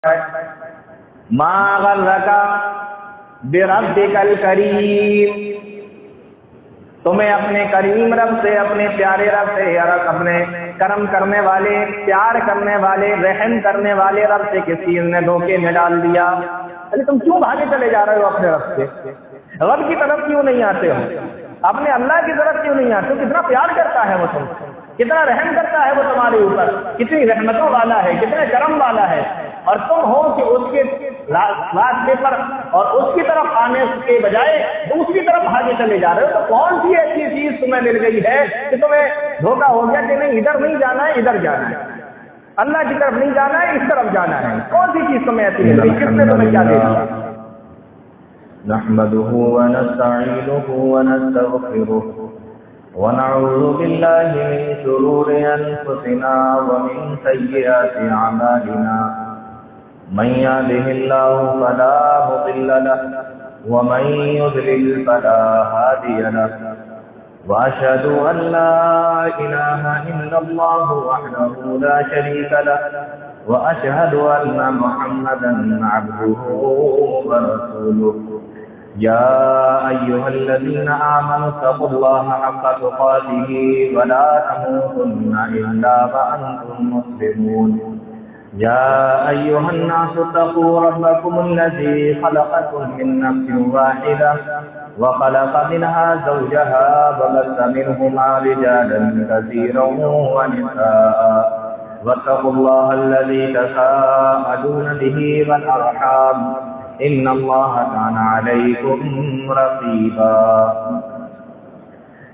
ما غرک بربک الکریم، تمہیں اپنے کریم رب سے، اپنے پیارے رب سے، یا اپنے کرم کرنے والے، پیار کرنے والے، رحم کرنے والے رب سے کس چیز نے دھوکے میں ڈال دیا؟ ارے تم کیوں بھاگے چلے جا رہے ہو اپنے رب سے؟ رب کی طرف کیوں نہیں آتے ہو؟ اپنے اللہ کی طرف کیوں نہیں آتے ہو؟ کتنا پیار کرتا ہے وہ تم، کتنا رحم کرتا ہے وہ تمہارے اوپر، کتنی رحمتوں والا ہے، کتنے کرم والا ہے، اور تم ہو کہ اس کے راستے پر اور اس کی طرف آنے کے بجائے دوسری طرف بھاگے چلے جا رہے ہو۔ تو کون سی ایسی چیز تمہیں مل گئی ہے کہ تمہیں دھوکہ ہو گیا کہ نہیں ادھر نہیں جانا ہے ادھر جانا ہے، اللہ کی طرف نہیں جانا ہے اس طرف جانا ہے؟ کون سی چیز تمہیں ایسی مل گئی؟ کس نے تمہیں کیا دے دیا؟ نحمده ونستعينه ونستغفره ونعوذ بالله من شرور أنفسنا ومن سيئات أعمالنا، من يهده الله فلا مضل له ومن يضلل فلا هادي له، وأشهد أن لا إله إلا الله وحده لا شريك له، وأشهد أن محمدا عبده ورسوله. يا أيها الذين آمنوا اتقوا الله حق تقاته ولا تموتن إلا وأنتم مسلمون. يا أيها الناس اتقوا ربكم الذي خلقكم من نفس واحدة وخلق منها زوجها وبث منهما رجالا كثيرا ونساء، واتقوا الله الذي تساءلون به والأرحام إن الله كان عليكم رقيبا.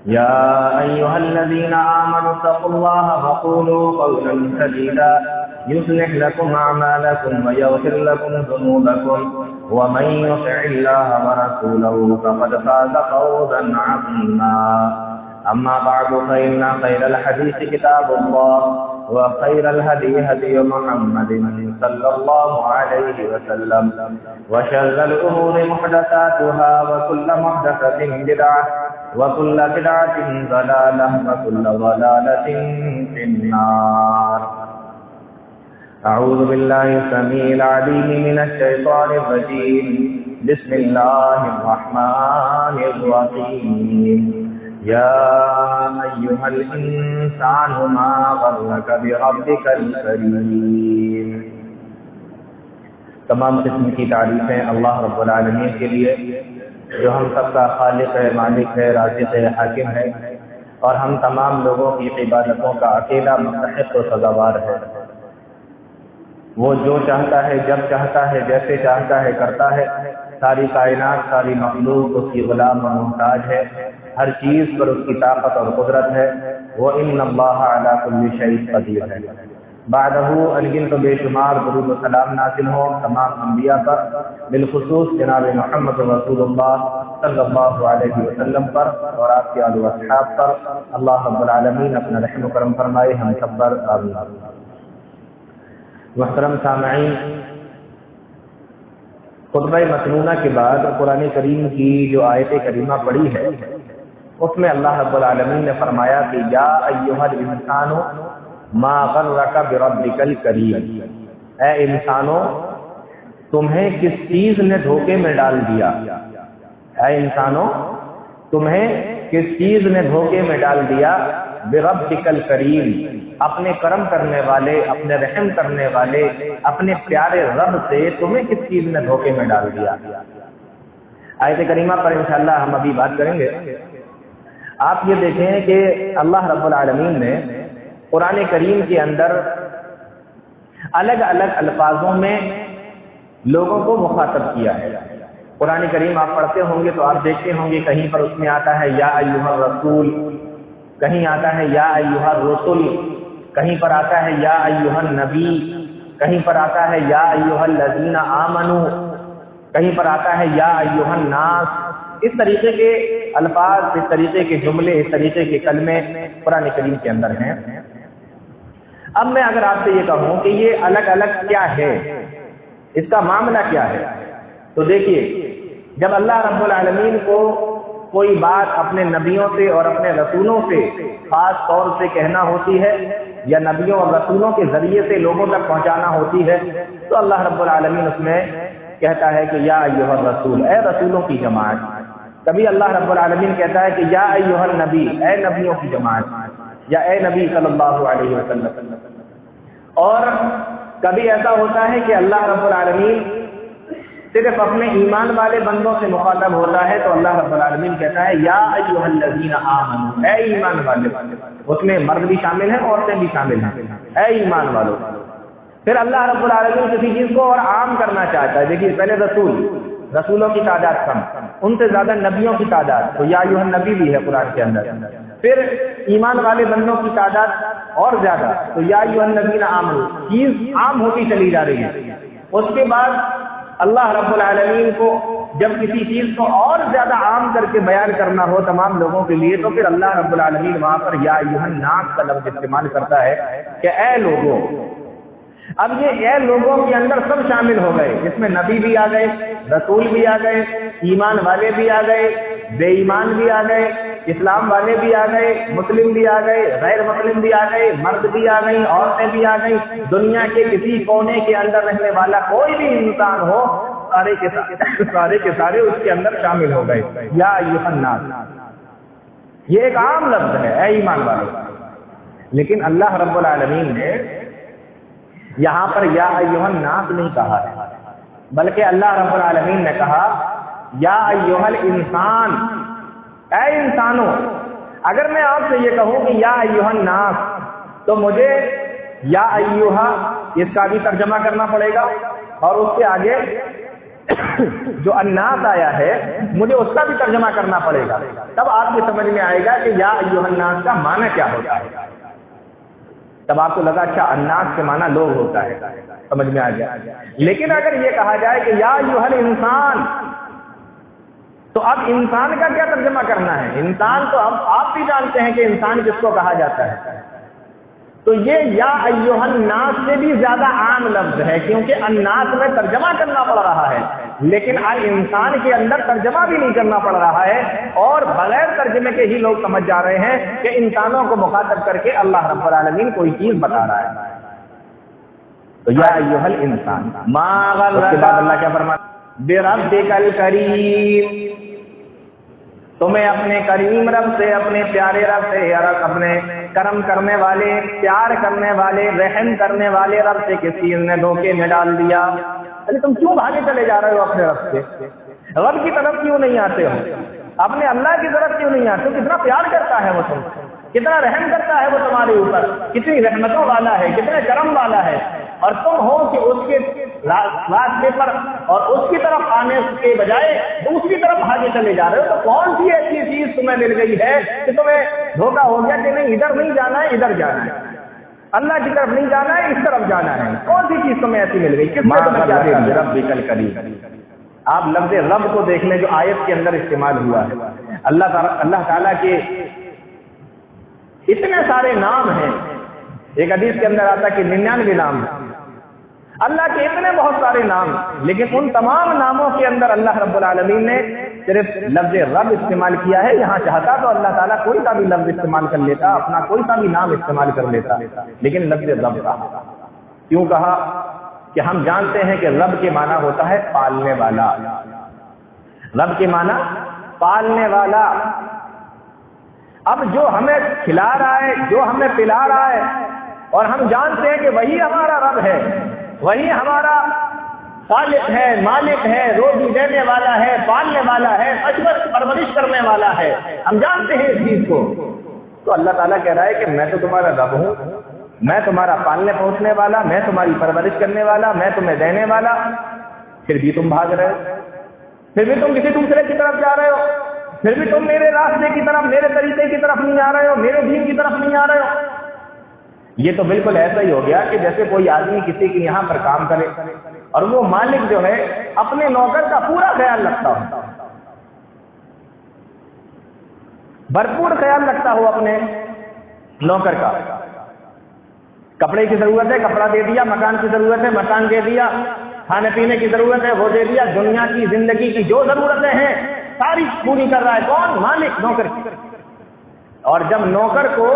يا أيها الذين آمنوا اتقوا الله وقولوا قولا سديدا يصلح لكم أعمالكم ويغفر لكم ذنوبكم، ومن يطع الله ورسوله فقد فاز فوزا عظيما. أما بعد فإن خير الحديث كتاب الله، وخير الهدي هدي محمد صلى الله عليه وسلم، وشر الأمور محدثاتها وكل محدثة بدعة وكل بدعة ضلالة وكل ضلالة في النار. أعوذ بالله السميع العليم من الشيطان الرجيم. بسم الله الرحمن الرحيم. يا أيها الإنسان ما غرك بربك الكريم. تمام قسم کی تعریفیں اللہ رب العالمین کے لیے جو ہم سب کا خالق ہے، مالک ہے، رازق ہے، حاکم ہے، اور ہم تمام لوگوں کی عبادتوں کا اکیلا مستحق و سزاوار ہے. وہ جو چاہتا ہے، جب چاہتا ہے، جیسے چاہتا ہے کرتا ہے. ساری کائنات، ساری مخلوق اس کی غلام و محتاج ہے. ہر چیز پر اس کی طاقت اور قدرت ہے. وَإِنَّ اللَّهَ عَلَى كُلِّ شَيْءٍ قَدِيرٌ ہے. بعدہ انگن تو بے شمار درود و سلام نازل ہو تمام انبیاء پر، بالخصوص جناب محمد رسول اللہ صلی اللہ علیہ وسلم پر اور آپ کے آل و اصحاب پر. اللہ رب العالمین اپنا رحم و کرم فرمائے ہم سب پر، آمین. محترم سامعین، خطبہ مسنونہ کے بعد قرآن کریم کی جو آیت کریمہ پڑھی ہے اس میں اللہ رب العالمین نے فرمایا کہ یا ایھا الانسان ما غرک بربک الکریم، اے انسانوں تمہیں کس چیز نے دھوکے میں ڈال دیا؟ اے انسانوں تمہیں کس چیز نے دھوکے میں ڈال دیا؟ بربک الکریم، اپنے کرم کرنے والے، اپنے رحم کرنے والے، اپنے پیارے رب سے تمہیں کس چیز نے دھوکے میں ڈال دیا؟ آیت کریمہ پر انشاءاللہ ہم ابھی بات کریں گے. آپ یہ دیکھیں کہ اللہ رب العالمین نے قرآن کریم کے اندر الگ الگ الفاظوں میں لوگوں کو مخاطب کیا ہے. قرآن کریم آپ پڑھتے ہوں گے تو آپ دیکھتے ہوں گے کہیں پر اس میں آتا ہے یا ایھا الرسول، کہیں آتا ہے یا ایھا الرسل، کہیں پر آتا ہے یا ایھا النبی، کہیں پر آتا ہے یا ایھا الذین آمنوا، کہیں پر آتا ہے یا ایھا الناس. اس طریقے کے الفاظ، اس طریقے کے جملے، اس طریقے کے کلمے قرآن کریم کے اندر ہیں. اب میں اگر آپ سے یہ کہوں کہ یہ الگ الگ کیا ہے، اس کا معاملہ کیا ہے، تو دیکھیے جب اللہ رب العالمین کو کوئی بات اپنے نبیوں سے اور اپنے رسولوں سے خاص طور سے کہنا ہوتی ہے یا نبیوں اور رسولوں کے ذریعے سے لوگوں تک پہنچانا ہوتی ہے تو اللہ رب العالمین اس میں کہتا ہے کہ یا ایھا الرسول، اے رسولوں کی جماعت. کبھی اللہ رب العالمین کہتا ہے کہ یا ایھا النبی، اے نبیوں کی جماعت، یا اے نبی صلی اللہ علیہ وسلم. اور کبھی ایسا ہوتا ہے کہ اللہ رب العالمین صرف اپنے ایمان والے بندوں سے مخاطب ہوتا ہے تو اللہ رب العالمین کہتا ہے یا ایھا الذین آمنوا، اے ایمان والے. اس میں مرد بھی شامل ہیں، عورتیں بھی شامل ہیں، اے ایمان والو. پھر اللہ رب العالمین کسی چیز کو اور عام کرنا چاہتا ہے. دیکھیے پہلے رسولوں کی تعداد کم، ان سے زیادہ نبیوں کی تعداد، تو یا ایھا النبی بھی ہے قرآن کے اندر. پھر ایمان والے بندوں کی تعداد اور زیادہ، تو یا ایھا الذین آمنوا، چیز عام ہوتی چلی جا رہی ہے. اس کے بعد اللہ رب العالمین کو جب کسی چیز کو اور زیادہ عام کر کے بیان کرنا ہو تمام لوگوں کے لیے تو پھر اللہ رب العالمین وہاں پر یا ایھا الناس کا لفظ استعمال کرتا ہے کہ اے لوگوں. اب یہ اے لوگوں کے اندر سب شامل ہو گئے، جس میں نبی بھی آ گئے، رسول بھی آ گئے، ایمان والے بھی آ گئے، بے ایمان بھی آ گئے، اسلام والے بھی آ گئے، مسلم بھی آ گئے، غیر مسلم بھی آ گئے، مرد بھی آ گئی، عورتیں بھی آ گئی. دنیا کے کسی کونے کے اندر رہنے والا کوئی بھی انسان ہو، سارے کے سارے اس کے اندر شامل ہو گئے. یا ایھا الناس، یہ ایک عام لفظ ہے، اے ایمان والے. لیکن اللہ رب العالمین نے یہاں پر یا ایھا الناس نہیں کہا ہے، بلکہ اللہ رب العالمین نے کہا یا ایھا الانسان، اے انسانوں. اگر میں آپ سے یہ کہوں کہ یا ایھا الناس تو مجھے یا ایھا اس کا بھی ترجمہ کرنا پڑے گا اور اس کے آگے جو الناس آیا ہے مجھے اس کا بھی ترجمہ کرنا پڑے گا. تب آپ کو سمجھ میں آئے گا کہ یا ایھا الناس کا معنی کیا ہوتا ہے. تب آپ کو لگا اچھا الناس کے معنی لوگ ہوتا ہے، سمجھ میں آ گیا. لیکن اگر یہ کہا جائے کہ یا ایھا الانسان تو اب انسان کا کیا ترجمہ کرنا ہے. انسان تو آپ بھی جانتے ہیں کہ انسان کس کو کہا جاتا ہے. تو یہ یا ایھا الناس سے بھی زیادہ عام لفظ ہے کیونکہ الناس میں ترجمہ کرنا پڑ رہا ہے، لیکن انسان کے اندر ترجمہ بھی نہیں کرنا پڑ رہا ہے اور بغیر ترجمے کے ہی لوگ سمجھ جا رہے ہیں کہ انسانوں کو مخاطب کر کے اللہ رب العالمین کوئی چیز بتا رہا ہے. تو یا ایھا الانسان ما غرک، اس کے بعد اللہ کیا فرماتا بربک الکریم، تمہیں اپنے کریم رب سے، اپنے پیارے رب سے، اپنے کرم کرنے والے، پیار کرنے والے، رحم کرنے والے رب سے کس چیز نے دھوکے میں ڈال دیا. ارے تم کیوں بھاگے چلے جا رہے ہو اپنے رب سے؟ رب کی طرف کیوں نہیں آتے ہو؟ اپنے اللہ کی طرف کیوں نہیں آتے ہو؟ کتنا پیار کرتا ہے وہ تم، کتنا رحم کرتا ہے وہ تمہارے اوپر، کتنی رحمتوں والا ہے، کتنے کرم والا ہے. اور تم ہو کہ اس کے راستے پر اور اس کی طرف آنے کے بجائے دوسری طرف بھاگے چلے جا رہے ہو. تو کون سی ایسی چیز تمہیں مل گئی ہے کہ تمہیں دھوکہ ہو گیا کہ نہیں ادھر نہیں جانا ہے ادھر جانا ہے، اللہ کی طرف نہیں جانا ہے اس طرف جانا ہے؟ کون سی چیز تمہیں ایسی مل گئی؟ کس نے تمہیں کیا دے دیا؟ ربک الکریم. آپ لفظ رب کو دیکھ لیں جو آیت کے اندر استعمال ہوا ہے. اللہ تعالیٰ کے اتنے سارے نام ہیں. ایک حدیث کے اندر آتا کہ 99 نام ہیں اللہ کے، اتنے بہت سارے نام، لیکن ان تمام ناموں کے اندر اللہ رب العالمین نے صرف لفظ رب استعمال کیا ہے. یہاں چاہتا تو اللہ تعالیٰ کوئی سا بھی لفظ استعمال کر لیتا، اپنا کوئی سا بھی نام استعمال کر لیتا، لیکن لفظ رب کہا. کیوں کہا؟ کہ ہم جانتے ہیں کہ رب کے معنی ہوتا ہے پالنے والا. رب کے معنی پالنے والا. اب جو ہمیں کھلا رہا ہے، جو ہمیں پلا رہا ہے، اور ہم جانتے ہیں کہ وہی ہمارا رب ہے، وہی ہمارا خالق ہے، مالک ہے، روزی دینے والا ہے، پالنے والا ہے، پرورش کرنے والا ہے، ہم جانتے ہیں اس چیز کو. تو اللہ تعالیٰ کہہ رہا ہے کہ میں تو تمہارا رب ہوں، میں تمہارا پالنے پہنچنے والا، میں تمہاری پرورش کرنے والا، میں تمہیں دینے والا. پھر بھی تم بھاگ رہے ہو، پھر بھی تم کسی دوسرے کی طرف جا رہے ہو، پھر بھی تم میرے راستے کی طرف، میرے طریقے کی طرف نہیں آ رہے ہو، میرے دین کی طرف نہیں آ رہے ہو. یہ تو بالکل ایسا ہی ہو گیا کہ جیسے کوئی آدمی کسی کے یہاں پر کام کرے اور وہ مالک جو ہے اپنے نوکر کا پورا خیال رکھتا ہو، بھرپور خیال رکھتا ہو اپنے نوکر کا. کپڑے کی ضرورت ہے کپڑا دے دیا، مکان کی ضرورت ہے مکان دے دیا، کھانے پینے کی ضرورت ہے وہ دے دیا، دنیا کی زندگی کی جو ضرورتیں ہیں ساری پوری کر رہا ہے. کون؟ مالک نوکر کی. اور جب نوکر کو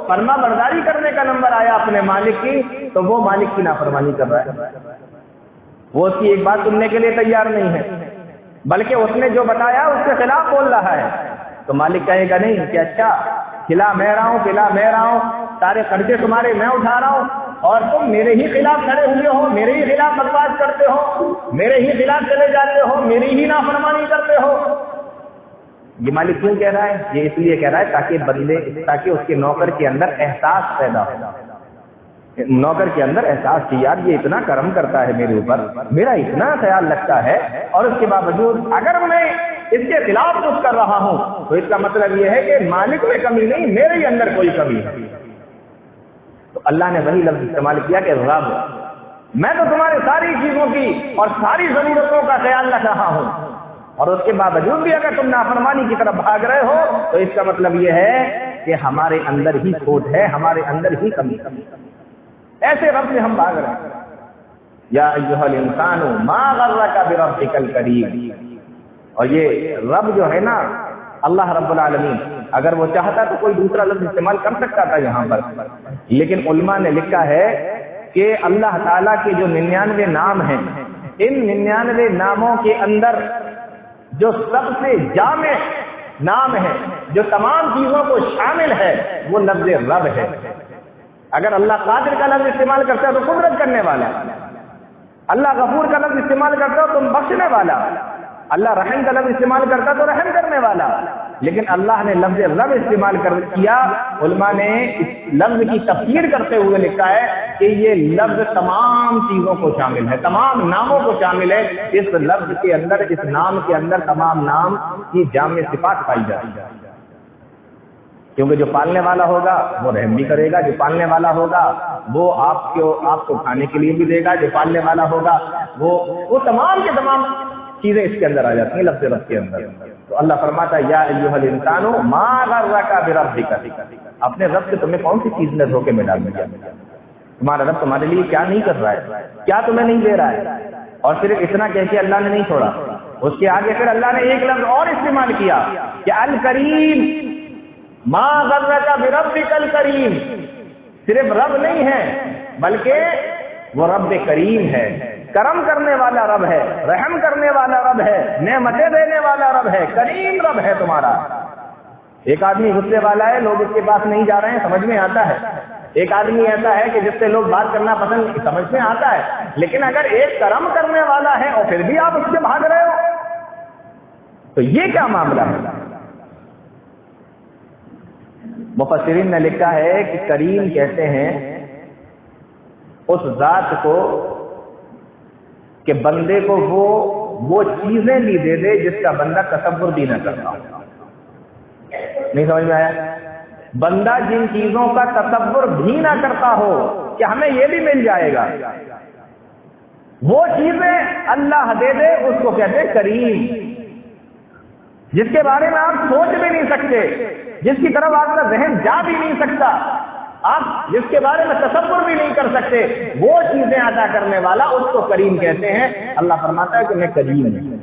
فرما برداری کرنے کا نمبر آیا اپنے مالک کی تو وہ مالک کی نافرمانی کر رہا ہے، وہ اس کی ایک بات سننے کے لیے تیار نہیں ہے، بلکہ اس نے جو بتایا اس کے خلاف بول رہا ہے، تو مالک کہے گا نہیں کہ اچھا کھلا میں رہا ہوں، سارے خرچے تمہارے میں اٹھا رہا ہوں اور تم میرے ہی خلاف کھڑے ہوئے ہو، میرے ہی خلاف بکواس کرتے ہو، میرے ہی خلاف چلے جاتے ہو، میری ہی نافرمانی کرتے ہو۔ یہ مالک کیوں کہہ رہا ہے؟ یہ اس لیے کہہ رہا ہے تاکہ اس کے نوکر کے اندر احساس پیدا ہو، نوکر کے اندر احساس کہ یار یہ اتنا کرم کرتا ہے میرے اوپر، میرا اتنا خیال رکھتا ہے، اور اس کے باوجود اگر میں اس کے خلاف کچھ کر رہا ہوں تو اس کا مطلب یہ ہے کہ مالک میں کمی نہیں، میرے ہی اندر کوئی کمی ہے۔ تو اللہ نے وہی لفظ استعمال کیا کہ رب، میں تو تمہاری ساری چیزوں کی اور ساری ضرورتوں کا خیال رکھ رہا ہوں، اور اس کے باوجود بھی اگر تم نافرمانی کی طرف بھاگ رہے ہو تو اس کا مطلب یہ ہے کہ ہمارے اندر ہی کھوٹ ہے، ہمارے اندر ہی کمی ہے، ایسے رب سے ہم بھاگ رہے ہیں۔ یا ایھا الانسان ما غرک بربک الکریم، اور یہ رب جو ہے نا اللہ رب العالمین، اگر وہ چاہتا تو کوئی دوسرا لفظ استعمال کر سکتا تھا یہاں پر، لیکن علماء نے لکھا ہے کہ اللہ تعالیٰ کے جو 99 نام ہیں، ان 99 ناموں کے اندر جو سب سے جامع نام ہے، جو تمام چیزوں کو شامل ہے، وہ لفظ رب ہے۔ اگر اللہ قادر کا لفظ استعمال کرتا ہے تو قدرت کرنے والا، اللہ غفور کا لفظ استعمال کرتا ہے تو بخشنے والا، اللہ رحم کا لفظ استعمال کرتا تو رحم کرنے والا، لیکن اللہ نے لفظ رب استعمال کیا۔ علماء نے اس لفظ کی تفسیر کرتے ہوئے لکھا ہے کہ یہ لفظ تمام چیزوں کو شامل ہے، تمام ناموں کو شامل ہے۔ اس لفظ کے اندر، اس نام کے اندر تمام نام کی جامع صفات پائی جاتی ہے، کیونکہ جو پالنے والا ہوگا وہ رحم بھی کرے گا، جو پالنے والا ہوگا وہ آپ کو کھانے کے لیے بھی دے گا، جو پالنے والا ہوگا وہ تمام کے تمام چیزیں اس کے اندر آ جاتی ہیں لفظ رب کے اندر۔ تو اللہ فرماتا ہے یا ایھا الانسان ما غرک بربک، اپنے رب سے تمہیں کون سی چیز نے دھوکے میں ڈال دیا؟ تمہارا رب تمہارے لیے کیا نہیں کر رہا ہے، کیا تمہیں نہیں دے رہا ہے؟ اور صرف اتنا کہہ کے اللہ نے نہیں چھوڑا، اس کے آگے پھر اللہ نے ایک لفظ اور استعمال کیا کہ الکریم، ما غرک بربک الکریم، صرف رب نہیں ہے بلکہ وہ رب کریم ہے، کرم کرنے والا رب ہے، رحم کرنے والا رب ہے، نعمتیں دینے والا رب ہے، کریم رب ہے تمہارا۔ ایک آدمی غصے والا ہے، لوگ اس کے پاس نہیں جا رہے ہیں، سمجھ میں آتا ہے۔ ایک آدمی ایسا ہے کہ جس سے لوگ بات کرنا پسند نہیں، سمجھ میں آتا ہے، لیکن اگر ایک کرم کرنے والا ہے اور پھر بھی آپ اس سے بھاگ رہے ہو تو یہ کیا معاملہ ہے؟ مفسرین نے لکھا ہے کہ کریم کہتے ہیں اس ذات کو کہ بندے کو وہ چیزیں بھی دے دے جس کا بندہ تصور بھی نہ کرتا ہو۔ نہیں سمجھ میں آیا؟ بندہ جن چیزوں کا تصور بھی نہ کرتا ہو کہ ہمیں یہ بھی مل جائے گا، وہ چیزیں اللہ دے دے، اس کو کہتے ہیں کریم، جس کے بارے میں آپ سوچ بھی نہیں سکتے، جس کی طرف آپ کا ذہن جا بھی نہیں سکتا، آپ جس کے بارے میں تصور بھی نہیں کر سکتے، وہ چیزیں عطا کرنے والا اس کو کریم کہتے ہیں۔ اللہ فرماتا ہے کہ میں کریم ہوں۔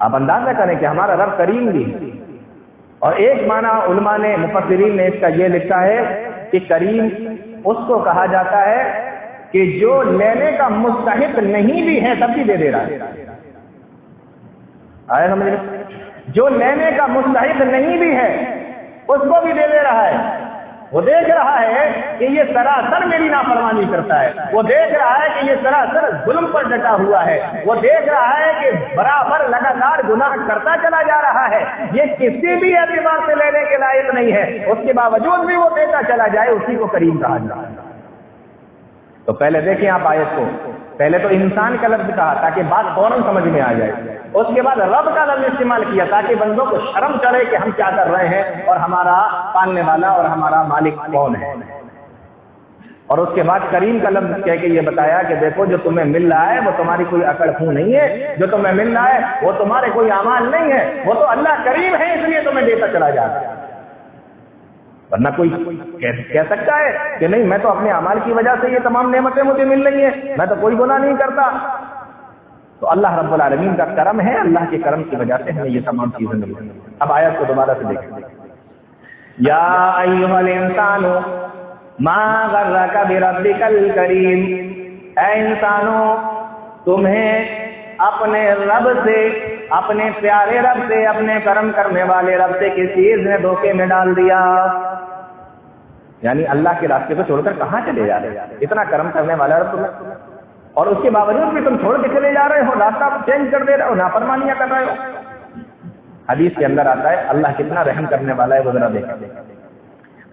آپ اندازہ کریں کہ ہمارا رب کریم بھی ہے۔ اور ایک معنی علماء نے، مفسرین نے اس کا یہ لکھا ہے کہ کریم اس کو کہا جاتا ہے کہ جو لینے کا مستحق نہیں بھی ہے تب بھی دے دے رہا ہے۔ آیا سمجھ؟ جو لینے کا مستحق نہیں بھی ہے اس کو بھی دے دے رہا ہے۔ وہ دیکھ رہا ہے کہ یہ سراسر میری نافرمانی کرتا ہے، وہ دیکھ رہا ہے کہ یہ سراسر ظلم پر ڈٹا ہوا ہے، وہ دیکھ رہا ہے کہ برابر لگاتار گناہ کرتا چلا جا رہا ہے، یہ کسی بھی اعتبار سے لینے کے لائق نہیں ہے، اس کے باوجود بھی وہ دیتا چلا جائے، اسی کو کریم کہا جاتا ہے۔ تو پہلے دیکھیں آپ آیت کو، پہلے تو انسان کا لفظ کہا تاکہ بات فوراً سمجھ میں آ جائے، اس کے بعد رب کا لفظ استعمال کیا تاکہ بندوں کو شرم چڑھے کہ ہم کیا کر رہے ہیں اور ہمارا پالنے والا اور ہمارا مالک کون ہے، اور اس کے بعد کریم کا لفظ کہہ کے یہ بتایا کہ دیکھو جو تمہیں مل رہا ہے وہ تمہاری کوئی عقل خوں نہیں ہے، جو تمہیں مل رہا ہے وہ تمہارے کوئی اعمال نہیں ہے، وہ تو اللہ کریم ہے اس لیے تمہیں دیتا چلا جا رہا ہے۔ ورنہ کوئی کہہ سکتا ہے کہ نہیں میں تو اپنے اعمال کی وجہ سے یہ تمام نعمتیں مجھے مل رہی ہیں، میں تو کوئی گناہ نہیں کرتا۔ تو اللہ رب العالمین کا کرم ہے، اللہ کے کرم کی وجہ سے ہمیں یہ تمام چیزیں مل رہی ہیں۔ اب آیت کو دوبارہ سے دیکھیں، یا ایھا الانسان ما غرک بربک الکریم، اے انسانوں تمہیں اپنے رب سے، اپنے پیارے رب سے، اپنے کرم کرنے والے رب سے کس چیز نے دھوکے میں ڈال دیا؟ یعنی اللہ کے راستے کو چھوڑ کر کہاں چلے جا رہے؟ اتنا کرم کرنے والا رب تمہیں، اور اس کے باوجود بھی تم چھوڑ کے چلے جا رہے ہو، راستہ چینج کر دے رہے ہو، نافرمانیاں کر رہے ہو۔ حدیث کے اندر آتا ہے اللہ کتنا رحم کرنے والا ہے، وہ ذرا دیکھیں۔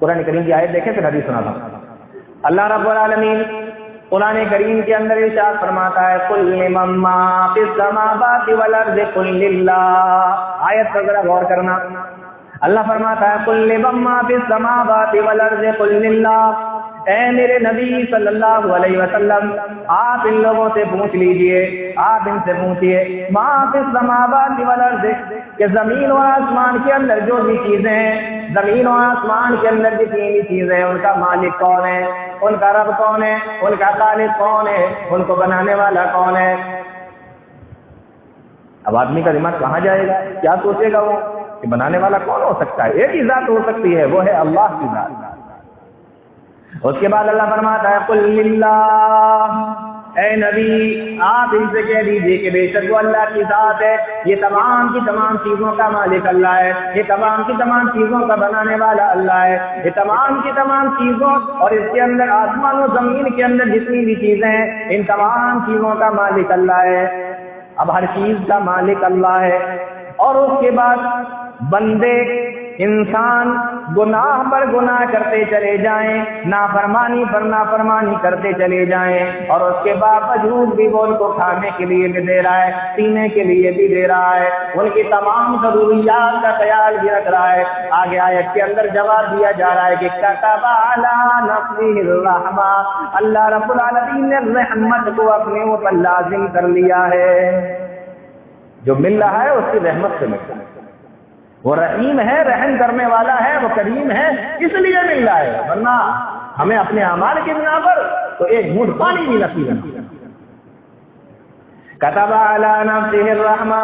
قرآن کریم کی آیت دیکھیں، پھر حدیث سنا تھا۔ اللہ رب العالمین قرآن کریم کے اندر ارشاد فرماتا ہے قل لمن ما فی السماوات والارض قل للہ۔ آیت پر ذرا غور کرنا، اللہ فرماتا ہے قل لمن ما فی السماوات والارض قل للہ، اے میرے نبی صلی اللہ علیہ وسلم آپ ان لوگوں سے پوچھ لیجئے، آپ ان سے پوچھئے ما فی السماوات والارض، کہ زمین و آسمان کے اندر جو بھی چیزیں ہیں، زمین و آسمان کے اندر جتنی بھی چیزیں ہیں، ان کا مالک کون ہے، ان کا رب کون ہے، ان کا خالق کون ہے، ان کو بنانے والا کون ہے؟ اب آدمی کا دماغ کہاں جائے گا؟ کیا سوچے گا وہ کہ بنانے والا کون ہو سکتا ہے؟ ایک ہی ذات ہو سکتی ہے، وہ ہے اللہ کی ذات۔ اس کے بعد اللہ فرماتا ہے قل للہ، اے نبی آپ ان سے کہہ دیجیے کہ بے شک وہ اللہ کی ذات ہے، یہ تمام کی تمام چیزوں کا مالک اللہ ہے، یہ تمام کی تمام چیزوں کا بنانے والا اللہ ہے، یہ تمام کی تمام چیزوں اور اس کے اندر آسمان و زمین کے اندر جتنی بھی چیزیں ہیں، ان تمام چیزوں کا مالک اللہ ہے۔ اب ہر چیز کا مالک اللہ ہے، اور اس کے بعد بندے انسان گناہ پر گناہ کرتے چلے جائیں، نافرمانی پر نافرمانی کرتے چلے جائیں، اور اس کے باوجود بھی وہ ان کو کھانے کے لیے بھی دے رہا ہے، پینے کے لیے بھی دے رہا ہے، ان کی تمام ضروریات کا خیال بھی رکھ رہا ہے۔ آگے آیت کے اندر جواب دیا جا رہا ہے کہ کتب علی نفسہ الرحمہ، اللہ رب العالمین نے رحمت کو اپنے اوپر لازم کر لیا ہے۔ جو مل رہا ہے اس کی رحمت سے مل رہا ہے، وہ رحیم ہے، رحم کرنے والا ہے، وہ کریم ہے، اس لیے مل رہا ہے، ورنہ ہمیں اپنے اعمال کی بنا پر تو ایک گھونٹ پانی بھی نصیب نہیں۔ کتب علی نفسہ الرحمہ،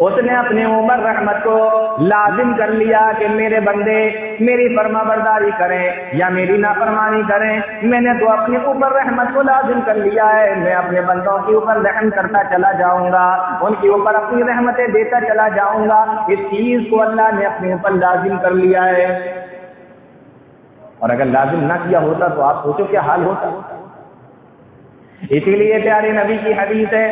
اس نے اپنے اوپر رحمت کو لازم کر لیا کہ میرے بندے میری فرما برداری کریں یا میری نافرمانی کریں، میں نے تو اپنے اوپر رحمت کو لازم کر لیا ہے، میں اپنے بندوں کے اوپر رحم کرتا چلا جاؤں گا، ان کے اوپر اپنی رحمتیں دیتا چلا جاؤں گا۔ اس چیز کو اللہ نے اپنے اوپر لازم کر لیا ہے، اور اگر لازم نہ کیا ہوتا تو آپ سوچو کیا حال ہوتا۔ اسی لیے پیارے نبی کی حدیث ہے،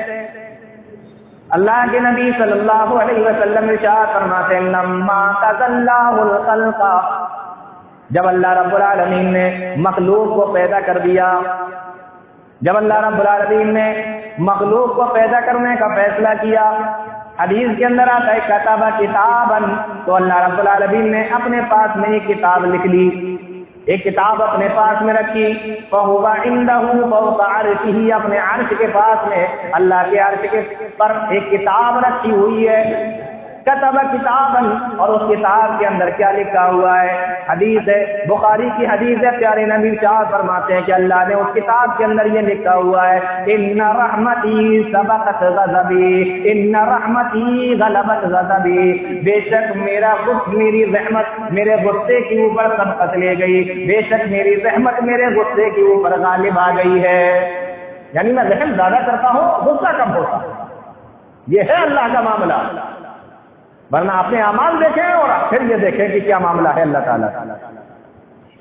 اللہ کے نبی صلی اللہ علیہ وسلم ارشاد فرماتے ہیں لما قضى الله الخلق، جب اللہ رب العالمین نے مخلوق کو پیدا کر دیا، جب اللہ رب العالمین نے مخلوق کو پیدا کرنے کا فیصلہ کیا، حدیث کے اندر آتا ہے کتب کتابا، تو اللہ رب العالمین نے اپنے پاس میں ایک کتاب لکھ لی، ایک کتاب اپنے پاس میں رکھی، فَهُوَ عِنْدَهُ فَوْقَ عَرْشِهِ، اپنے عرش کے پاس میں اللہ کے عرش کے پر ایک کتاب رکھی ہوئی ہے۔ کتب کتاباً، اور اس کتاب کے اندر کیا لکھا ہوا ہے؟ حدیث ہے، بخاری کی حدیث ہے، پیارے نبی ارشاد فرماتے ہیں کہ اللہ نے اس کتاب کے اندر یہ لکھا ہوا ہے ان رحمتی سبقت غضبی، ان رحمتی غلبت غضبی، بے شک میری رحمت میرے غصے کے اوپر سبقت لے گئی، بے شک میری رحمت میرے غصے کے اوپر غالب آ گئی ہے۔ یعنی میں رحم زیادہ کرتا ہوں، غصہ کم ہوتا ہے، یہ ہے اللہ کا معاملہ۔ ورنہ اپنے اعمال دیکھیں اور پھر یہ دیکھیں کہ کیا معاملہ ہے اللہ تعالیٰ۔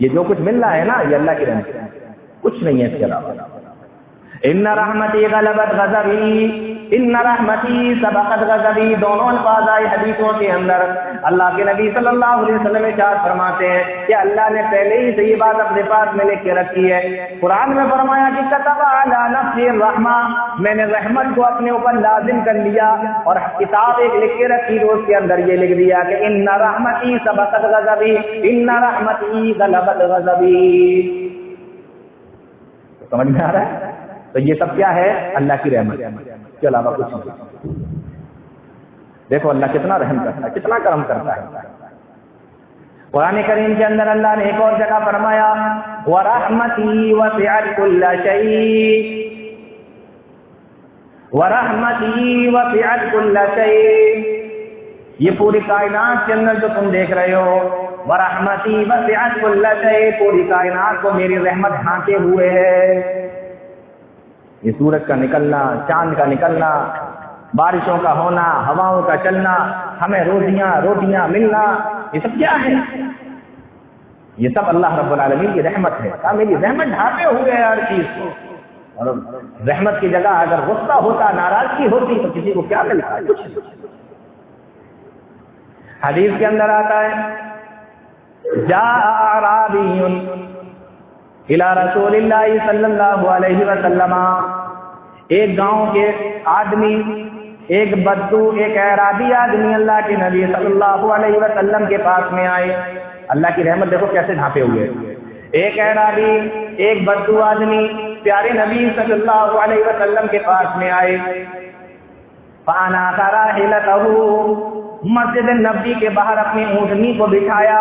یہ جو کچھ مل رہا ہے نا، یہ اللہ کی رحمت ہے، کچھ نہیں ہے اس کے علاوہ۔ ان رحمتی غلبت غضبی، ان رحمتی سبقت غضبی، دونوں الفاظ آئے حدیثوں کے اندر۔ اللہ کے نبی صلی اللہ علیہ وسلم ارشاد فرماتے ہیں کہ اللہ نے پہلے ہی سے یہ بات اپنے پاس میں لکھ کے رکھی ہے۔ قرآن میں فرمایا کہ کتب علی نفسہ الرحمہ، میں نے رحمت کو اپنے اوپر لازم کر لیا، اور کتاب ایک لکھ کے رکھی تو اس کے اندر یہ لکھ دیا کہ ان رحمتی سبقت غضبی، ان رحمتی غلبت غضبی۔ سمجھ میں آ رہا ہے؟ تو یہ سب کیا ہے؟ اللہ کی رحمت کے علاوہ کچھ نہیں۔ دیکھو اللہ کتنا رحم کرتا ہے، کتنا کرم کرتا ہے۔ قرآن کریم کے اندر اللہ نے ایک اور جگہ فرمایا وَرَحْمَتِي وَسِعَتْ كُلَّ شَيْءٍ، وَرَحْمَتِي وَسِعَتْ كُلَّ شَيْءٍ، یہ پوری کائنات کے اندر جو تم دیکھ رہے ہو، ورحمتی وسعت کل شیء، پوری کائنات کو میری رحمت ڈھانکے ہوئے ہے۔ یہ سورج کا نکلنا، چاند کا نکلنا، بارشوں کا ہونا، ہواؤں کا چلنا، ہمیں روٹیاں ملنا، یہ سب کیا ہے؟ یہ سب اللہ رب العالمین کی رحمت ہے۔ میری رحمت ڈھانپے ہوئے ہے ہر چیز کو، اور رحمت کی جگہ اگر غصہ ہوتا، ناراضگی ہوتی تو کسی کو کیا ملتا ہے؟ کچھ نہیں۔ حدیث کے اندر آتا ہے جاء اعرابی الی رسول اللہ صلی اللہ علیہ وسلم، ایک گاؤں کے آدمی، ایک بدو، ایک اعرابی آدمی اللہ کے نبی صلی اللہ علیہ وسلم کے پاس میں آئے۔ اللہ کی رحمت دیکھو کیسے ڈھانپے ہوئے، ایک اعرابی، ایک بدو آدمی پیارے نبی صلی اللہ علیہ وسلم کے پاس میں آئے۔ فَأَنَاخَ رَاحِلَتَهُ، مسجد نبوی کے باہر اپنی اونٹنی کو بٹھایا،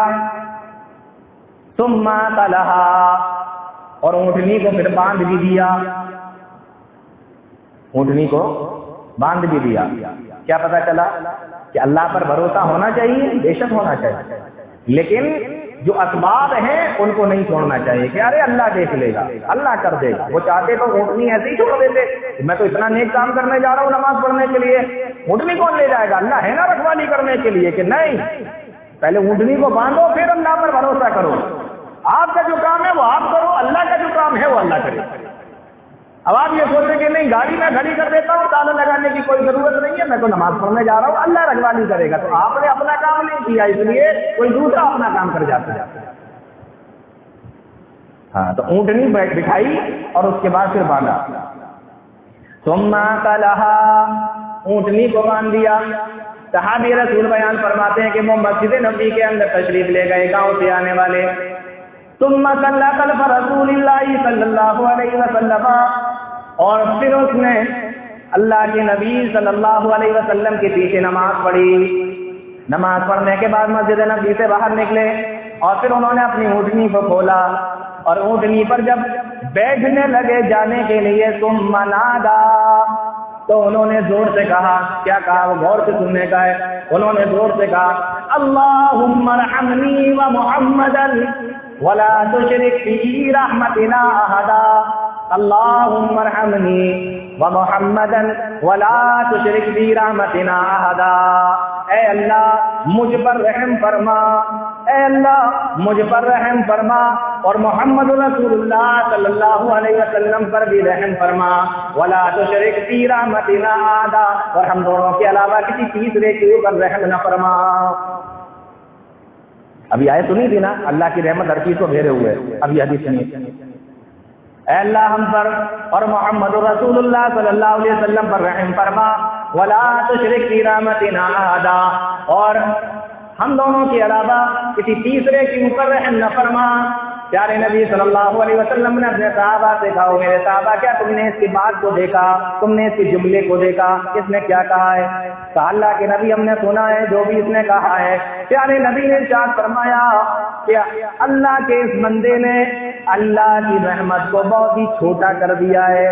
ثُمَّ طَلَحَا، اور اونٹنی کو پھر باندھ بھی دیا، اونٹنی کو باندھ بھی دیا۔ کیا پتہ چلا کہ اللہ پر بھروسہ ہونا چاہیے، بے شک ہونا چاہیے، لیکن جو اسباب ہیں ان کو نہیں چھوڑنا چاہیے کہ ارے اللہ دیکھ لے گا، اللہ کر دے گا۔ وہ چاہتے تو اونٹنی ایسے ہی چھوڑ دیتے، میں تو اتنا نیک کام کرنے جا رہا ہوں نماز پڑھنے کے لیے، اونٹنی کون لے جائے گا؟ اللہ ہے نا رکھوالی کرنے کے لیے، کہ نہیں، پہلے اونٹنی کو باندھو پھر اللہ پر بھروسہ کرو۔ آپ کا جو کام ہے وہ آپ کرو، اللہ کا جو کام ہے وہ اللہ کرے۔ اب آپ یہ سوچیں کہ نہیں گاڑی میں کھڑی کر دیتا ہوں، تالا لگانے کی کوئی ضرورت نہیں ہے، میں تو نماز پڑھنے جا رہا ہوں، اللہ رکھوالی کرے گا، تو آپ نے اپنا کام نہیں کیا، اس لیے کوئی دوسرا اپنا کام کر جاتا ہے۔ ہاں، تو اونٹنی بٹھائی اور اس کے بعد پھر باندھا، ثم طلحا، اونٹنی کو باندھ دیا۔ صحابی رسول بیان فرماتے ہیں کہ وہ مسجد نبوی کے اندر تشریف لے گئے گاؤں سے آنے والے، ثم صلی خلف رسول اللہ صلی اللہ علیہ وسلم، اور پھر اس نے اللہ کے نبی صلی اللہ علیہ وسلم کے پیچھے نماز پڑھی۔ نماز پڑھنے کے بعد مسجد نبوی سے باہر نکلے اور پھر انہوں نے اپنی اونٹنی کو کھولا، اور اونٹنی پر جب بیٹھنے لگے جانے کے لیے، ثم نادا، تو انہوں نے زور سے کہا، کیا کہا؟ وہ غور سے سننے کا ہے۔ انہوں نے زور سے کہا، اللہم ارحمنی و محمدا ولا تشرک فی رحمتنا احدا، اللہم ارحمنی و محمدا ولا تشرک فی رحمتنا احدا۔ اے اللہ مجھ پر رحم فرما، اے اللہ مجھ پر رحم فرما، اور محمد رسول اللہ صلی اللہ علیہ وسلم پر بھی رحم فرما، ولا تشرک فی رحمتنا احدا، اور ہم دونوں کے علاوہ کسی تیسرے کے اوپر رحم نہ فرما۔ ابھی آیت سنی تھی نا، اللہ کی رحمت ہر چیز کو گھیرے ہوئے، اب یہ حدیث سنیے، اے اللہ ہم پر اور محمد رسول اللہ صلی اللہ علیہ وسلم پر رحم فرما، ولا تشرک فی رحمتنا احدا، اور ہم دونوں کے علاوہ کسی تیسرے کے اوپر رحم نہ فرما۔ پیارے نبی صلی اللہ علیہ وسلم نے اپنے صحابہ سے کہا، میرے صحابہ کیا تم نے اس کی بات کو دیکھا، تم نے اس کے جملے کو دیکھا، اس نے کیا کہا ہے؟ کہا اللہ کے نبی ہم نے سنا ہے جو بھی اس نے کہا ہے۔ پیارے نبی نے ارشاد فرمایا کہ اللہ کے اس بندے نے اللہ کی رحمت کو بہت ہی چھوٹا کر دیا ہے،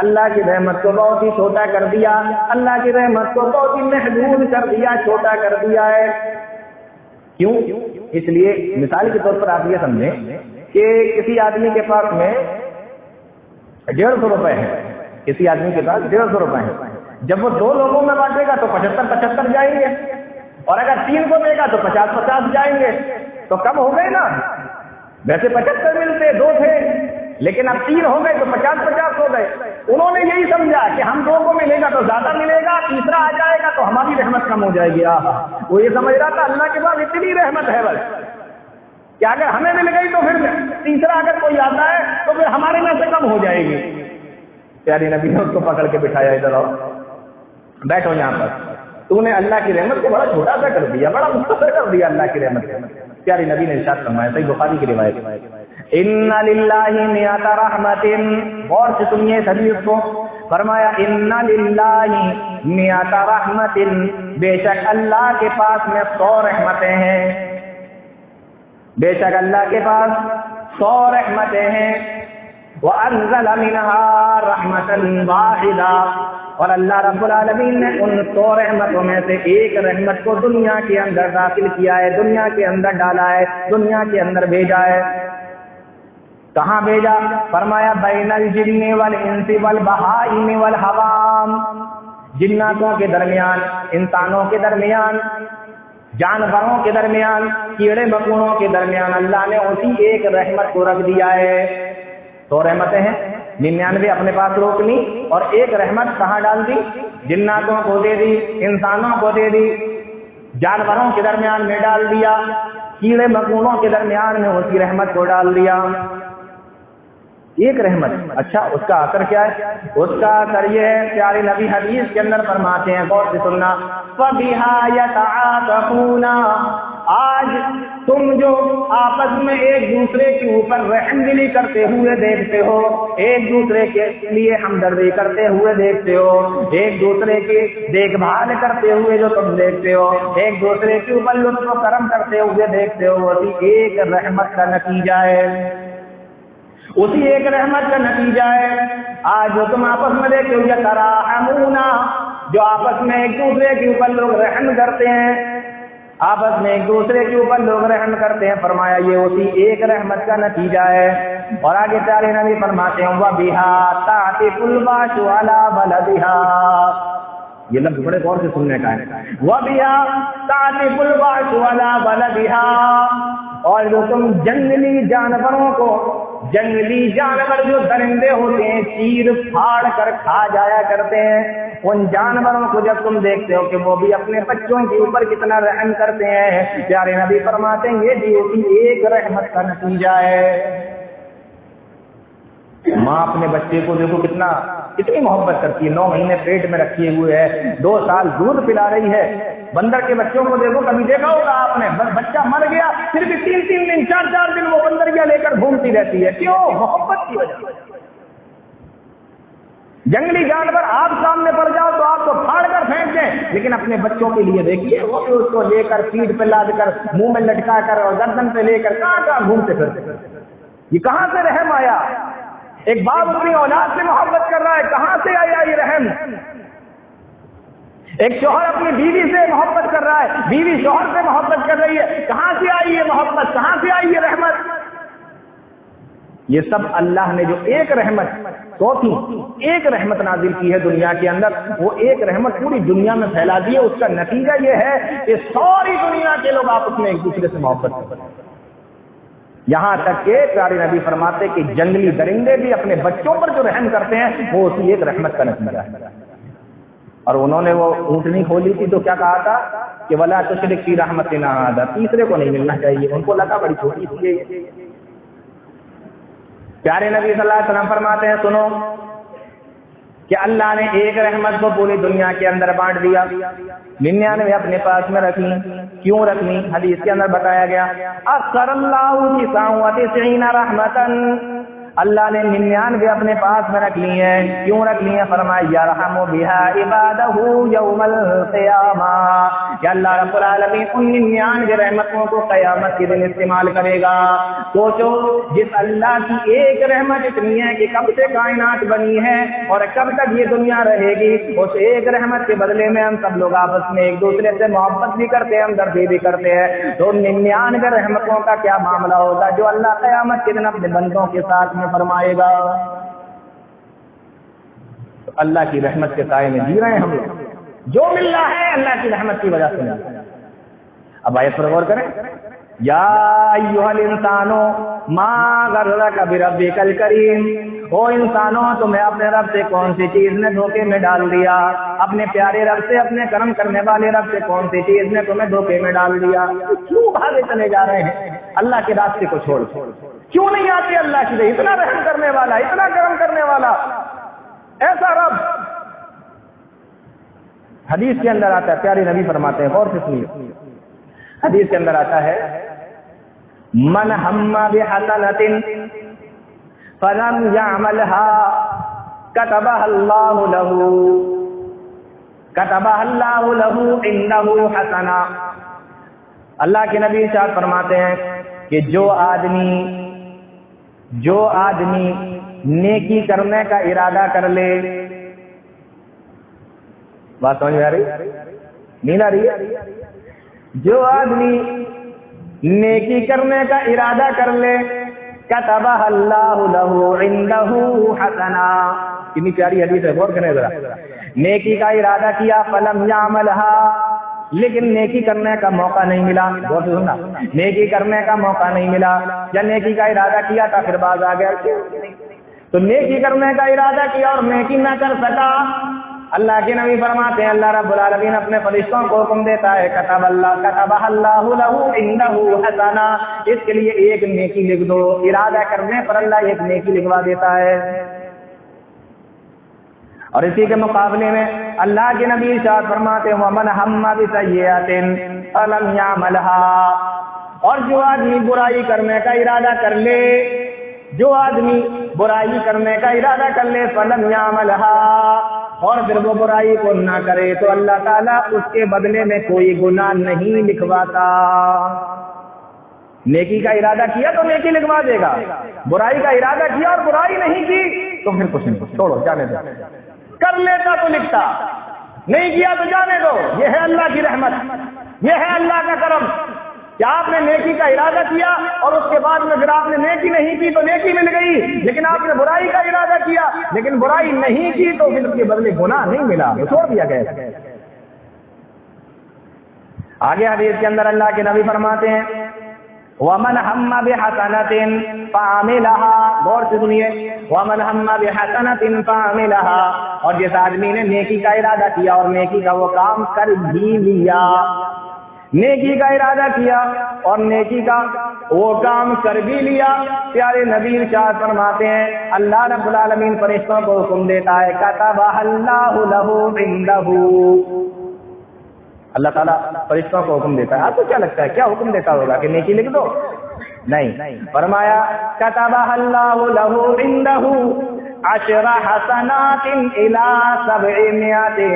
اللہ کی رحمت کو بہت ہی چھوٹا کر دیا، اللہ کی رحمت کو بہت ہی محدود کر دیا، چھوٹا کر دیا ہے۔ کیوں؟ اس لیے مثال کے طور پر آپ یہ سمجھیں کہ کسی آدمی کے پاس میں 150 روپے ہے، کسی آدمی کے پاس 150 روپے ہیں، جب وہ 2 لوگوں میں بانٹے گا تو 75-75 جائیں گے، اور اگر 3 کو دے گا تو 50-50 جائیں گے، تو کم ہو گئے نا؟ ویسے 75 ملتے، 2 تھے، لیکن اب 3 ہو گئے تو 50-50 ہو گئے۔ انہوں نے یہی سمجھا کہ ہم 2 کو ملے گا تو زیادہ ملے گا، تیسرا آ جائے گا تو ہماری رحمت کم ہو جائے گی۔ وہ یہ سمجھ رہا تھا اللہ کے پاس اتنی رحمت ہے بس کہ اگر ہمیں مل گئی تو پھر تیسرا اگر کوئی آتا ہے تو پھر ہمارے میں سے کم ہو جائے گی۔ پیارے نبی نے اس کو پکڑ کے بٹھایا، ادھر آؤ، بیٹھو یہاں پر، تو نے اللہ کی رحمت کو بڑا چھوٹا سا کر دیا، بڑا مختصر کر دیا اللہ کی رحمت کو۔ پیارے نبی نے ارشاد فرمایا، صحیح بخاری کی روایت، ان للہ مئات رحمت، غور سے سنیے اس حدیث کو، فرمایا ان للہ مئات رحمت، بے شک اللہ کے پاس میں 100 رحمتیں ہیں، بے شک اللہ کے پاس 100 رحمتیں ہیں، وَأَنزَلَ مِنْهَا رَحْمَةً وَاحِدَةً، اور اللہ رب العالمین نے ان 100 رحمتوں میں سے ایک رحمت کو دنیا کے اندر داخل کیا ہے، دنیا کے اندر ڈالا ہے، دنیا کے اندر بھیجا ہے۔ کہاں بھیجا؟ فرمایا بین الجن والانس والبہائم والحوام، جناتوں کے درمیان، انسانوں کے درمیان، جانوروں کے درمیان، کیڑے مکوڑوں کے درمیان اللہ نے اسی ایک رحمت کو رکھ دیا ہے۔ 100 رحمتیں ہیں، 99 اپنے پاس روک لی اور ایک رحمت کہاں ڈال دی؟ جناتوں کو دے دی، انسانوں کو دے دی، جانوروں کے درمیان میں ڈال دیا، کیڑے مکوڑوں کے درمیان میں اسی رحمت کو ڈال دیا۔ ایک رحمت، اچھا اس کا اثر کیا ہے؟ اس کا اثر یہ ہے، پیارے نبی حدیث کے اندر فرماتے ہیں، غور سے سننا، فَبِهَا يَتَعَاطَفُونَ، آج تم جو آپس میں ایک دوسرے کے اوپر رحم دلی کرتے ہوئے دیکھتے ہو، ایک دوسرے کے لیے ہمدردی کرتے ہوئے دیکھتے ہو، ایک دوسرے کی دیکھ بھال کرتے ہوئے جو تم دیکھتے ہو، ایک دوسرے کے اوپر لطف و کرم کرتے ہوئے دیکھتے ہو، وہی ایک رحمت کا نتیجہ ہے، اسی ایک رحمت کا نتیجہ ہے۔ آج جو تم آپس میں دیکھتے ہو، یتراحمون، جو آپس میں ایک دوسرے کے اوپر لوگ رحم کرتے ہیں، آپس میں ایک دوسرے کے اوپر لوگ رحم کرتے ہیں، فرمایا یہ اسی ایک رحمت کا نتیجہ ہے۔ اور آگے پیارے نبی فرماتے ہیں، وَبِهَا تَعْطِفُ الْوَاشُ عَلَى بَلَدِهَا، یہ لفظ بڑے غور سے سننے کا ہے، وَبِهَا تَعْطِفُ الْوَاشُ عَلَى بَلَدِهَا، اور جو تم جنگلی جانوروں کو، جنگلی جانور جو درندے ہوتے ہیں چیر پھاڑ کر کھا جایا کرتے ہیں، ان جانوروں کو جب تم دیکھتے ہو کہ وہ بھی اپنے بچوں کے اوپر کتنا رحم کرتے ہیں، پیارے نبی فرماتے ہیں یہ بھی اسی ایک رحمت کا نتیجہ ہے۔ ماں اپنے بچے کو دیکھو کتنی محبت کرتی ہے، 9 مہینے پیٹ میں رکھے ہوئے ہے، 2 سال دودھ پلا رہی ہے۔ بندر کے بچوں کو دیکھو، کبھی دیکھا ہوگا آپ نے، بچہ مر گیا پھر بھی 3 دن 4 دن وہ بندریا لے کر گھومتی رہتی ہے، کیوں؟ محبت کی وجہ سے۔ جنگلی جانور آپ سامنے پڑ جاؤ تو آپ کو پھاڑ کر پھینک دیں، لیکن اپنے بچوں کے لیے دیکھیے، وہ بھی اس کو لے کر پیٹھ پہ لاد کر، منہ میں لٹکا کر اور گردن پہ لے کر کہاں گھومتے پھرتے۔ یہ کہاں سے رحم آیا؟ ایک باپ اپنی اولاد سے محبت کر رہا ہے، کہاں سے آیا یہ رحم؟ ایک شوہر اپنی بیوی سے محبت کر رہا ہے، بیوی شوہر سے محبت کر رہی ہے، کہاں سے آئی یہ محبت؟ کہاں سے آئی یہ رحمت؟ یہ سب اللہ نے جو ایک رحمت، چوتھی ایک رحمت نازل کی ہے دنیا کے اندر، وہ ایک رحمت پوری دنیا میں پھیلا دی ہے۔ اس کا نتیجہ یہ ہے کہ ساری دنیا کے لوگ آپس میں ایک دوسرے سے محبت کرتے ہیں، یہاں تک کہ پیارے نبی فرماتے کہ جنگلی درندے بھی اپنے بچوں پر جو رحم کرتے ہیں وہ اسی ایک رحمت کا نتیجہ ہے۔ اور انہوں نے وہ اونٹنی کھولی تھی تو کیا کہا تھا کہ ولا تشرک فی رحمتنا ھذا، تیسرے کو نہیں ملنا چاہیے، ان کو لگا بڑی چھوٹی سی ہے۔ پیارے نبی صلی اللہ علیہ وسلم فرماتے ہیں، سنو کہ اللہ نے ایک رحمت کو پوری دنیا کے اندر بانٹ دیا، 99 اپنے پاس میں رکھیں۔ کیوں رکھنی؟ حدیث کے اندر بتایا گیا، اکثر اللہ 99 رحمتن، اللہ نے 99 اپنے پاس میں رکھ لی ہیں۔ کیوں رکھ لی ہیں؟ فرمایا یرحم بہا عبادہ یوم القیامہ، کہ اللہ رب العالمین ان 99 رحمتوں کو قیامت کے دن استعمال کرے گا۔ سوچو، جس اللہ کی ایک رحمت اتنی ہے کہ کب سے کائنات بنی ہے اور کب تک یہ دنیا رہے گی، اس ایک رحمت کے بدلے میں ہم سب لوگ آپس میں ایک دوسرے سے محبت بھی کرتے ہیں، ہمدردی بھی کرتے ہیں، تو 99 رحمتوں کا کیا معاملہ ہوگا جو اللہ قیامت کے دن اپنے بندوں کے ساتھ میں فرمائے گا۔ تو اللہ کی رحمت کے سائے میں جی رہے ہیں ہم لوگ، جو مل رہا ہے اللہ کی رحمت کی وجہ سے مل رہا ہے۔ اب آیت پر غور کریں، یا ایھا الانسانو ما غرک بربک الکریم، او انسانوں تمہیں اپنے رب سے کون سی چیز نے دھوکے میں ڈال دیا، اپنے پیارے رب سے، اپنے کرم کرنے والے رب سے کون سی چیز نے تمہیں دھوکے میں ڈال دیا؟ کیوں بھاگے چلے جا رہے ہیں اللہ کے راستے کو چھوڑ؟ کیوں نہیں آتے اللہ کی طرف؟ اتنا رحم کرنے والا، اتنا کرم کرنے والا ایسا رب۔ حدیث کے اندر آتا ہے، پیارے نبی فرماتے ہیں، غور سے سنیے، حدیث کے اندر آتا ہے، من ہم بحسنۃ فلم يعملها كتبها الله له انه حسنہ۔ اللہ کے نبی ارشاد فرماتے ہیں کہ جو آدمی نیکی کرنے کا ارادہ کر لے، بات سمجھ میں آ رہی؟ نیند آ رہی ہے؟ جو آدمی نیکی کرنے کا ارادہ کر لے کتبہ اللہ لہ عندہ حسنہ، کتنی پیاری حدیث ہے، غور کریں ذرا. نیکی کا ارادہ کیا فلم یعملھا، لیکن نیکی کرنے کا موقع نہیں ملا. غور سے سننا، نیکی کرنے کا موقع نہیں ملا، یا نیکی کا ارادہ کیا تھا پھر باز آ گیا. تو نیکی کرنے کا ارادہ کیا اور نیکی نہ کر سکا. اللہ کے نبی فرماتے ہیں اللہ رب العالمین اپنے فرشتوں کو حکم دیتا ہے کتب اللہ لہ عندہ حسنہ، اس کے لیے ایک نیکی لکھ دو. ارادہ کرنے پر اللہ ایک نیکی لکھوا دیتا ہے. اور اسی کے مقابلے میں اللہ کے نبی ارشاد فرماتے ہیں ومن ہم بسیئۃ فلم یعملھا، اور جو آدمی برائی کرنے کا ارادہ کر لے، جو آدمی برائی کرنے کا ارادہ کر لے فلم یعملھا، اور پھر وہ برائی کو نہ کرے، تو اللہ تعالیٰ اس کے بدلے میں کوئی گناہ نہیں لکھواتا. نیکی کا ارادہ کیا تو نیکی لکھوا دے گا، برائی کا ارادہ کیا اور برائی نہیں کی تو پھر کچھ نہیں، چھوڑو جانے دو. کر لیتا تو لکھتا، نہیں کیا تو جانے دو. یہ ہے اللہ کی رحمت، یہ ہے اللہ کا کرم کہ آپ نے نیکی کا ارادہ کیا اور اس کے بعد میں پھر آپ نے نیکی نہیں کی تو نیکی مل گئی، لیکن آپ نے برائی کا ارادہ کیا لیکن برائی نہیں کی تو پھر اس کے بدلے گناہ نہیں ملا، وہ چھوڑ دیا گیا. آگے حدیث کے اندر اللہ کے نبی فرماتے ہیں وَمَنْ هَمَّ بِحَسَنَةٍ فَعَمِلَهَا، غور سے سنیے، وَمَنْ هَمَّ بِحَسَنَةٍ فَعَمِلَهَا، اور جس آدمی نے نیکی کا ارادہ کیا اور نیکی کا وہ کام کر بھی لیا، نیکی کا ارادہ کیا اور نیکی کا وہ کام کر بھی لیا، پیارے نبی ارشاد فرماتے ہیں اللہ رب العالمین فرشتوں کو حکم دیتا ہے کتبہ اللہ لہ عندہ، اللہ تعالیٰ فرشتوں کو حکم دیتا ہے. آپ کو کیا لگتا ہے کیا حکم دیتا ہوگا کہ نیکی لکھ دو؟ نہیں، فرمایا کتبہ اللہ لہ عندہ عشر حسنات الی 700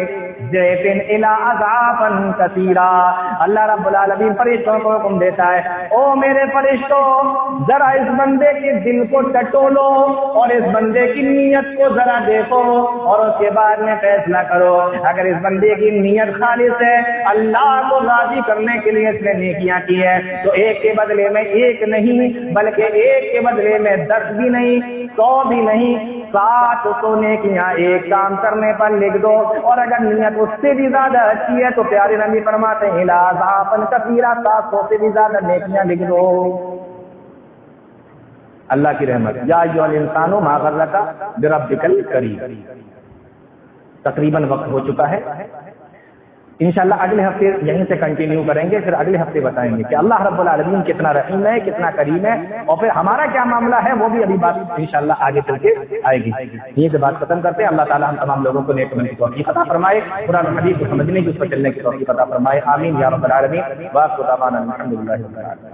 ضعف الی اضعافا کثیرا. اللہ رب العالمین فرشتوں کو حکم دیتا ہے او میرے فرشتوں ذرا اس بندے کے دل کو ٹٹولو اور اس بندے کی نیت کو ذرا دیکھو اور اس کے بعد میں فیصلہ کرو. اگر اس بندے کی نیت خالص ہے، اللہ کو راضی کرنے کے لیے اس نے نیکیاں کی ہے، تو ایک کے بدلے میں ایک نہیں بلکہ ایک کے بدلے میں 10 بھی نہیں، 100 بھی نہیں، 700 نیکیاں ایک کام کرنے پر لکھ دو. اور اگر نیت اس سے بھی زیادہ اچھی ہے تو پیارے نبی فرماتے ہیں اضعافاً کثیرا، 700 سے بھی زیادہ نیکیاں لکھ دو. اللہ کی رحمت. یا ایھا الانسان ما غرک بربک الکریم. تقریباً وقت ہو چکا ہے، انشاءاللہ اگلے ہفتے یہیں سے کنٹینیو کریں گے، پھر اگلے ہفتے بتائیں گے کہ اللہ رب العالمین کتنا رحیم ہے، کتنا کریم ہے، اور پھر ہمارا کیا معاملہ ہے وہ بھی ابھی بات انشاءاللہ آگے چل کے آئے گی. یہ سے بات ختم کرتے ہیں. اللہ تعالیٰ ہم تمام لوگوں کو نیک عمل کی توفیق عطا فرمائے، قرآن و حدیث کو سمجھنے کی، اس پر چلنے کی توفیق عطا فرمائے. آمین یا رب العالمین. وآخر دعوانا الحمدللہ رب العالمین.